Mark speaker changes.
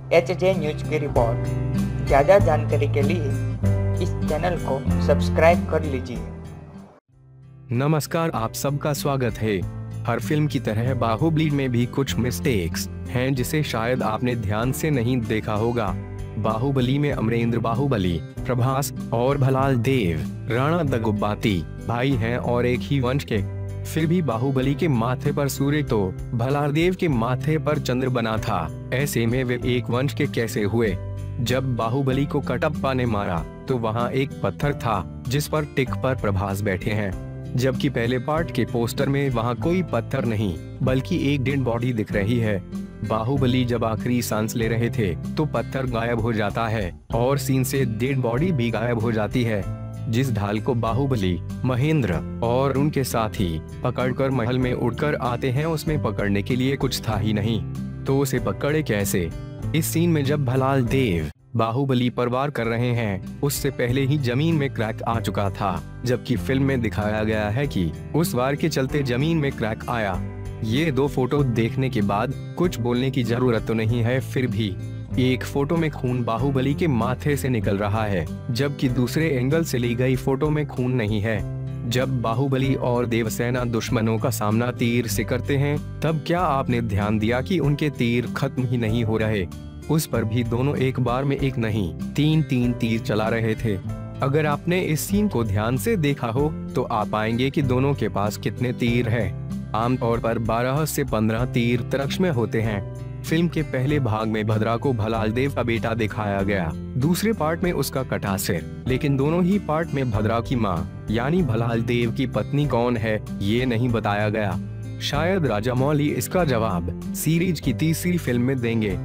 Speaker 1: HJ news की report. ज़्यादा जानकारी के लिए इस चैनल को सब्सक्राइब कर लीजिए।
Speaker 2: नमस्कार, आप सबका स्वागत है। हर फिल्म की तरह बाहुबली में भी कुछ मिस्टेक्स हैं जिसे शायद आपने ध्यान से नहीं देखा होगा। बाहुबली में अमरेंद्र बाहुबली, प्रभास और भलाल देव राणा दगुब्बाती भाई हैं और एक ही वंश के। फिर भी बाहुबली के माथे पर सूर्य तो भलाल देव के माथे पर चंद्र बना था। ऐसे में वे एक वंश के कैसे हुए? जब बाहुबली को कटप्पा ने मारा तो वहाँ एक पत्थर था जिस पर टिक पर प्रभास बैठे हैं, जबकि पहले पार्ट के पोस्टर में वहाँ कोई पत्थर नहीं बल्कि एक डेड बॉडी दिख रही है। बाहुबली जब आखिरी सांस ले रहे थे तो पत्थर गायब हो जाता है और सीन से डेड बॉडी भी गायब हो जाती है। जिस ढाल को बाहुबली, महेंद्र और उनके साथी पकड़कर महल में उड़कर आते हैं उसमें पकड़ने के लिए कुछ था ही नहीं, तो उसे पकड़े कैसे? इस सीन में जब भलाल देव बाहुबली पर वार कर रहे हैं उससे पहले ही जमीन में क्रैक आ चुका था, जबकि फिल्म में दिखाया गया है कि उस वार के चलते जमीन में क्रैक आया। ये दो फोटो देखने के बाद कुछ बोलने की जरूरत तो नहीं है, फिर भी एक फोटो में खून बाहुबली के माथे से निकल रहा है, जबकि दूसरे एंगल से ली गई फोटो में खून नहीं है। जब बाहुबली और देवसेना दुश्मनों का सामना तीर से करते हैं तब क्या आपने ध्यान दिया कि उनके तीर खत्म ही नहीं हो रहे? उस पर भी दोनों एक बार में एक नहीं 3-3 तीर चला रहे थे। अगर आपने इस सीन को ध्यान से देखा हो तो आप पाएंगे कि दोनों के पास कितने तीर हैं। आमतौर पर 12 से 15 तीर तरक्ष में होते हैं। फिल्म के पहले भाग में भद्रा को भलाल देव का बेटा दिखाया गया, दूसरे पार्ट में उसका कटा सिर, लेकिन दोनों ही पार्ट में भद्रा की मां यानी भलाल देव की पत्नी कौन है ये नहीं बताया गया। शायद राजामौली इसका जवाब सीरीज की तीसरी फिल्म में देंगे।